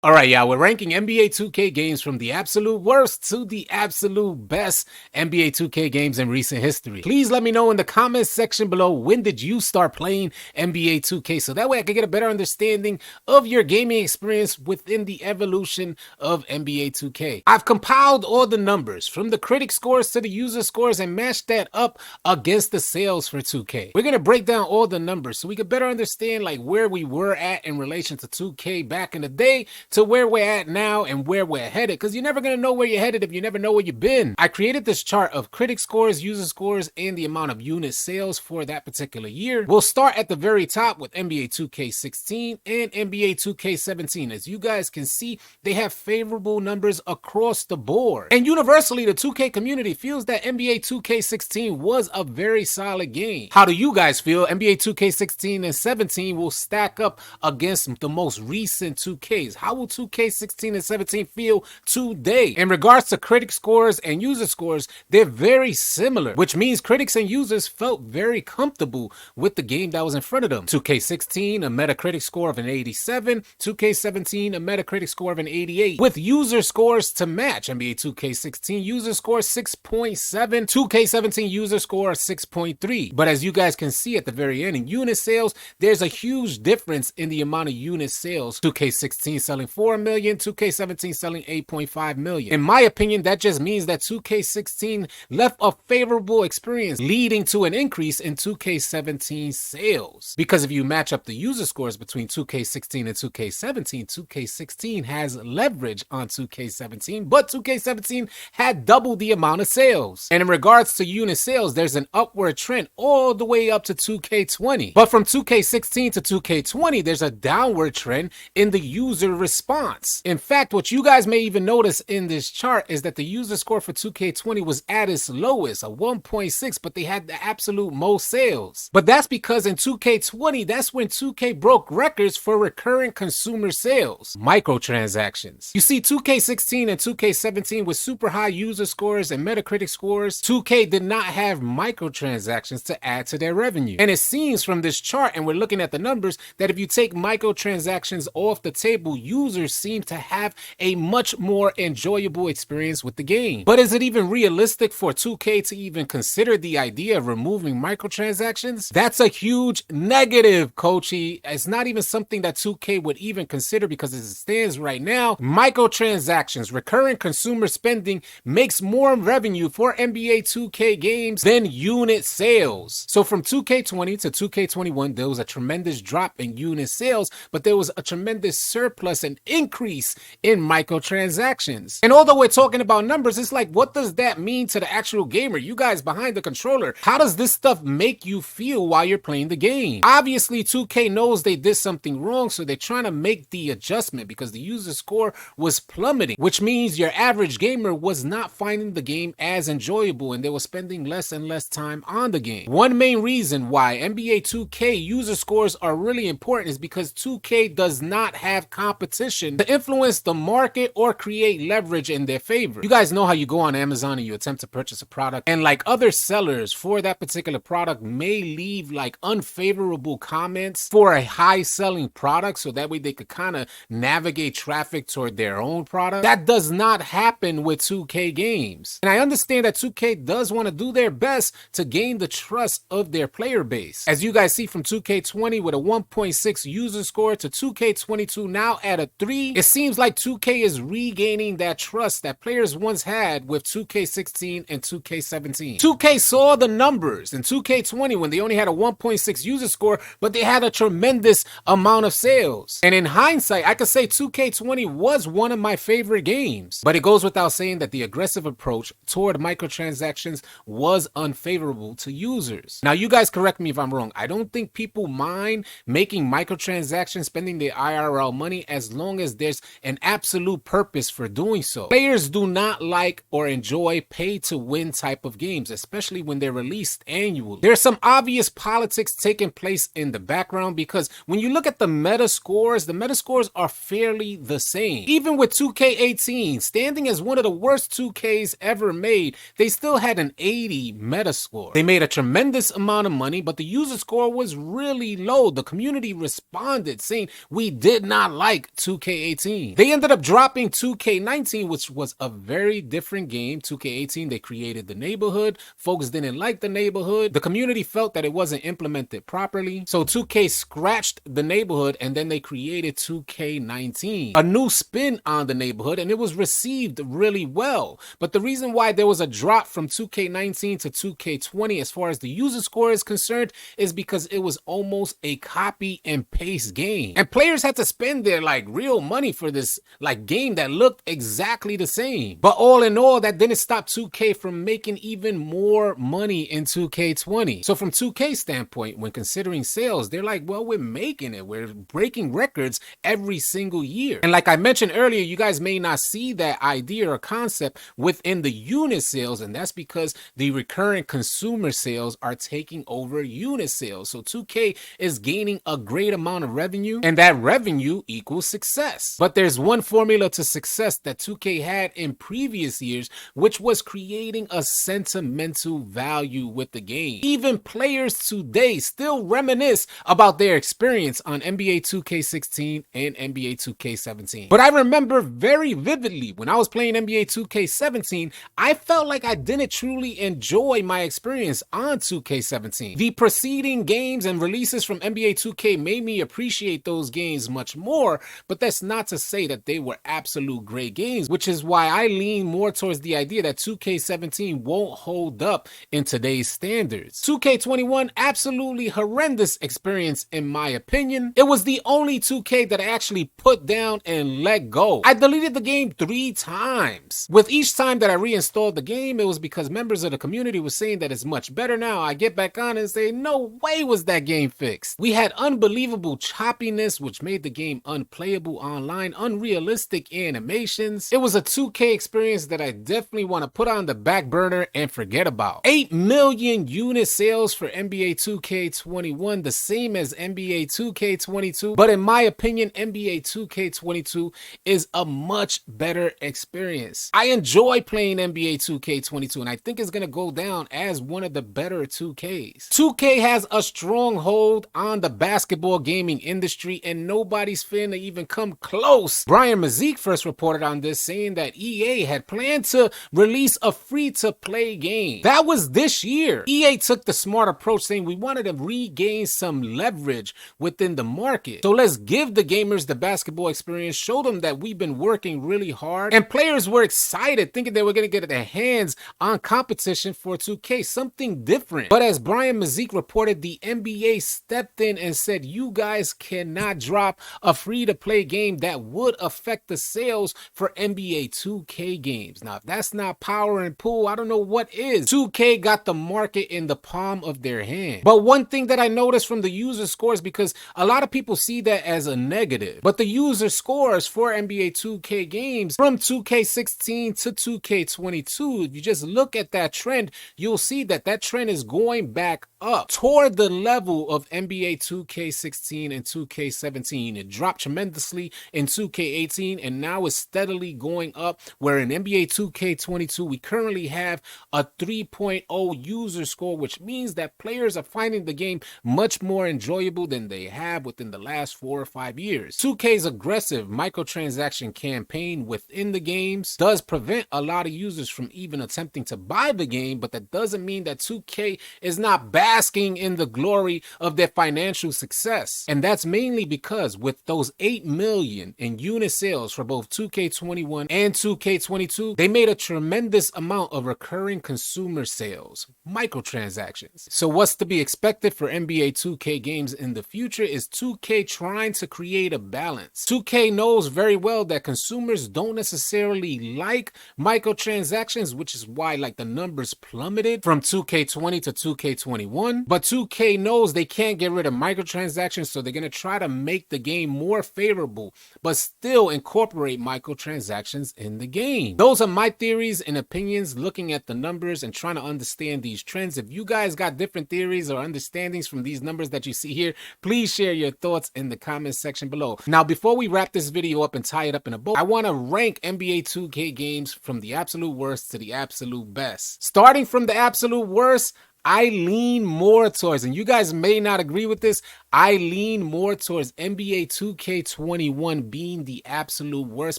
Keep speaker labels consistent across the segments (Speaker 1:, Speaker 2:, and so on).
Speaker 1: All right, y'all, we're ranking NBA 2K games from the absolute worst to the absolute best NBA 2K games in recent history. Please let me know in the comments section below, when did you start playing NBA 2K, so that way I can get a better understanding of your gaming experience within the evolution of NBA 2K. I've compiled all the numbers from the critic scores to the user scores and matched that up against the sales for 2K. We're going to break down all the numbers so we can better understand like where we were at in relation to 2K back in the day to where we're at now and where we're headed, because you're never going to know where you're headed if you never know where you've been. I created this chart of critic scores, user scores, and the amount of unit sales for that particular year. We'll start at the very top with NBA 2K16 and NBA 2K17. As you guys can see, they have favorable numbers across the board. And universally, the 2K community feels that NBA 2K16 was a very solid game. How do you guys feel? NBA 2K16 and 17 will stack up against the most recent 2Ks. How will 2K16 and 17 feel today? In regards to critic scores and user scores, they're very similar, which means critics and users felt very comfortable with the game that was in front of them. 2K16, a Metacritic score of an 87, 2K17, a Metacritic score of an 88, with user scores to match. NBA 2K16 user score 6.7, 2K17 user score 6.3. But as you guys can see at the very end, in unit sales, there's a huge difference in the amount of unit sales. 2K16 selling 4 million, 2K17 selling 8.5 million. In my opinion, that just means that 2K16 left a favorable experience, leading to an increase in 2K17 sales. Because if you match up the user scores between 2K16 and 2K17, 2K16 has leverage on 2K17, but 2K17 had double the amount of sales. And in regards to unit sales, there's an upward trend all the way up to 2K20. But from 2K16 to 2K20, there's a downward trend in the user response. In fact, what you guys may even notice in this chart is that the user score for 2K20 was at its lowest, a 1.6, but they had the absolute most sales. But that's because in 2K20, that's when 2K broke records for recurring consumer sales, microtransactions. You see, 2K16 and 2K17 with super high user scores and Metacritic scores, 2K did not have microtransactions to add to their revenue. And it seems from this chart, and we're looking at the numbers, that if you take microtransactions off the table, users seem to have a much more enjoyable experience with the game. But is it even realistic for 2K to even consider the idea of removing microtransactions? That's a huge negative, Coachy. It's not even something that 2K would even consider, because as it stands right now, microtransactions, recurring consumer spending, makes more revenue for NBA 2K games than unit sales. So from 2K20 to 2K21, there was a tremendous drop in unit sales, but there was a tremendous surplus and increase in microtransactions. And although we're talking about numbers, it's like, what does that mean to the actual gamer? You guys behind the controller, how does this stuff make you feel while you're playing the game? Obviously, 2K knows they did something wrong, so they're trying to make the adjustment, because the user score was plummeting, which means your average gamer was not finding the game as enjoyable, and they were spending less and less time on the game. One main reason why NBA 2K user scores are really important is because 2K does not have competition to influence the market or create leverage in their favor. You guys know how you go on Amazon and you attempt to purchase a product, and like other sellers for that particular product may leave like unfavorable comments for a high selling product, so that way they could kind of navigate traffic toward their own product. That does not happen with 2K games. And I understand that 2K does want to do their best to gain the trust of their player base. As you guys see, from 2K20 with a 1.6 user score to 2K22 now at a 3, it seems like 2K is regaining that trust that players once had with 2K16 and 2K17. 2K saw the numbers in 2K20 when they only had a 1.6 user score, but they had a tremendous amount of sales. And in hindsight, I could say 2K20 was one of my favorite games. But it goes without saying that the aggressive approach toward microtransactions was unfavorable to users. Now, you guys correct me if I'm wrong. I don't think people mind making microtransactions, spending their IRL money, as long as there's an absolute purpose for doing so. Players do not like or enjoy pay-to-win type of games, especially when they're released annually. There's some obvious politics taking place in the background, because when you look at the meta scores are fairly the same. Even with 2K18 standing as one of the worst 2Ks ever made, they still had an 80 meta score. They made a tremendous amount of money, but the user score was really low. The community responded saying, we did not like 2K 2K18. They ended up dropping 2K19, which was a very different game. 2K18, they created the neighborhood. Folks didn't like the neighborhood. The community felt that it wasn't implemented properly. So 2K scratched the neighborhood and then they created 2K19, a new spin on the neighborhood, and it was received really well. But the reason why there was a drop from 2K19 to 2K20 as far as the user score is concerned is because it was almost a copy and paste game. And players had to spend their real money for this game that looked exactly the same. But all in all, that didn't stop 2K from making even more money in 2K20. So from 2K standpoint, when considering sales, they're like, well, we're making it. We're breaking records every single year. And like I mentioned earlier, you guys may not see that idea or concept within the unit sales, and that's because the recurrent consumer sales are taking over unit sales. So 2K is gaining a great amount of revenue, and that revenue equals success. But there's one formula to success that 2K had in previous years, which was creating a sentimental value with the game. Even players today still reminisce about their experience on NBA 2K16 and NBA 2K17. But I remember very vividly when I was playing NBA 2K17, I felt like I didn't truly enjoy my experience on 2K17. The preceding games and releases from NBA 2K made me appreciate those games much more, but that's not to say that they were absolute great games, which is why I lean more towards the idea that 2K17 won't hold up in today's standards. 2K21, absolutely horrendous experience in my opinion. It was the only 2K that I actually put down and let go. I deleted the game 3 times. With each time that I reinstalled the game, it was because members of the community were saying that it's much better now. I get back on and say, no way was that game fixed. We had unbelievable choppiness, which made the game unplayable online, unrealistic animations. It was a 2K experience that I definitely want to put on the back burner and forget about. 8 million unit sales for NBA 2K21, the same as NBA 2K22, but in my opinion, NBA 2K22 is a much better experience. I enjoy playing NBA 2K22, and I think it's going to go down as one of the better 2Ks. 2K has a strong hold on the basketball gaming industry, and nobody's finna even come close. Brian Mazik first reported on this, saying that EA had planned to release a free-to-play game. That was this year. EA took the smart approach, saying we wanted to regain some leverage within the market. So let's give the gamers the basketball experience, show them that we've been working really hard, and players were excited, thinking they were going to get their hands on competition for 2K, something different. But as Brian Mazik reported, the NBA stepped in and said, you guys cannot drop a free-to-play game that would affect the sales for NBA 2K games. Now, if that's not power and pull, I don't know what is. 2K got the market in the palm of their hand. But one thing that I noticed from the user scores, because a lot of people see that as a negative, but the user scores for NBA 2K games from 2K16 to 2K22, if you just look at that trend, you'll see that that trend is going back up toward the level of NBA 2K16 and 2K17. It dropped tremendously in 2K18 and now is steadily going up, where in NBA 2K22 we currently have a 3.0 user score, which means that players are finding the game much more enjoyable than they have within the last 4 or 5 years. 2K's aggressive microtransaction campaign within the games does prevent a lot of users from even attempting to buy the game, but that doesn't mean that 2K is not basking in the glory of their financial success. And that's mainly because with those 8 million in unit sales for both 2K21 and 2K22, they made a tremendous amount of recurring consumer sales, microtransactions. So what's to be expected for NBA 2K games in the future is 2K trying to create a balance. 2K knows very well that consumers don't necessarily like microtransactions, which is why the numbers plummeted from 2K20 to 2K21. But 2K knows they can't get rid of microtransactions, so they're going to try to make the game more favorable, but still incorporate microtransactions in the game. Those are my theories and opinions looking at the numbers and trying to understand these trends. If you guys got different theories or understandings from these numbers that you see here, please share your thoughts in the comment section below. Now, before we wrap this video up and tie it up in a bow, I want to rank NBA 2K games from the absolute worst to the absolute best. Starting from the absolute worst, I lean more towards, and you guys may not agree with this, I lean more towards NBA 2K21 being the absolute worst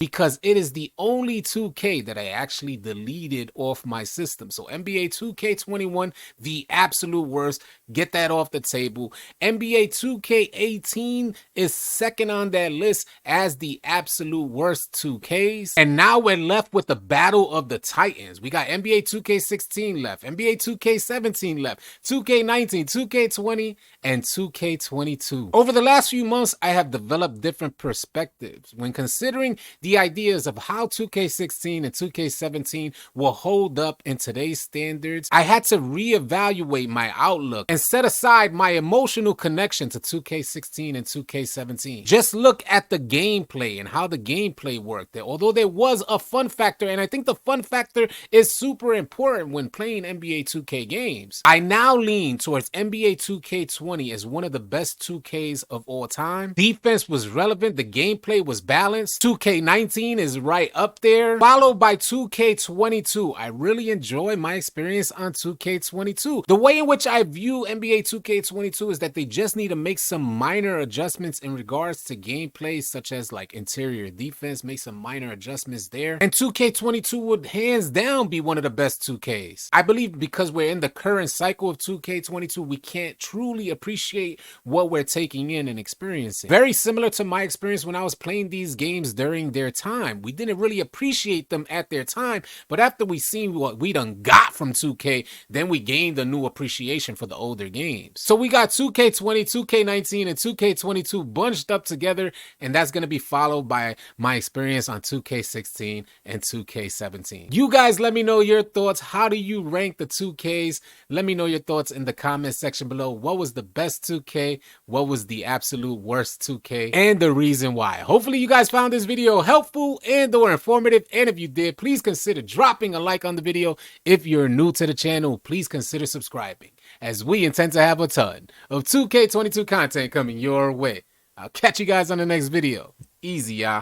Speaker 1: because it is the only 2K that I actually deleted off my system. So NBA 2K21, the absolute worst. Get that off the table. NBA 2K18 is second on that list as the absolute worst 2Ks. And now we're left with the battle of the titans. We got NBA 2K16 left, NBA 2K17 left, 2K19, 2K20, and 2K22. Over the last few months, I have developed different perspectives when considering the ideas of how 2K16 and 2K17 will hold up in today's standards. I had to reevaluate my outlook and set aside my emotional connection to 2K16 and 2K17. Just look at the gameplay and how the gameplay worked. Although there was a fun factor, and I think the fun factor is super important when playing NBA 2K games, I now lean towards NBA 2K20 as one of the best 2Ks of all time. Defense was relevant, the gameplay was balanced. 2K19 is right up there, followed by 2K22. I really enjoy my experience on 2K22. The way in which I view NBA 2K22 is that they just need to make some minor adjustments in regards to gameplay, such as like interior defense, make some minor adjustments there. And 2K22 would hands down be one of the best 2Ks. I believe because we're in the current cycle of 2K22, we can't truly appreciate what we're taking in and experiencing. Very similar to my experience when I was playing these games during their time. We didn't really appreciate them at their time, but after we seen what we done got from 2K, then we gained a new appreciation for the older games. So we got 2K20, 2K19, and 2K22 bunched up together, and that's going to be followed by my experience on 2K16 and 2K17. You guys let me know your thoughts. How do you rank the 2Ks? Let me know your thoughts in the comment section below. What was the best 2K? What was the absolute worst 2K? And the reason why. Hopefully you guys found this video helpful and or informative. And if you did, please consider dropping a like on the video. If you're new to the channel, please consider subscribing, as we intend to have a ton of 2K22 content coming your way. I'll catch you guys on the next video. Easy, y'all.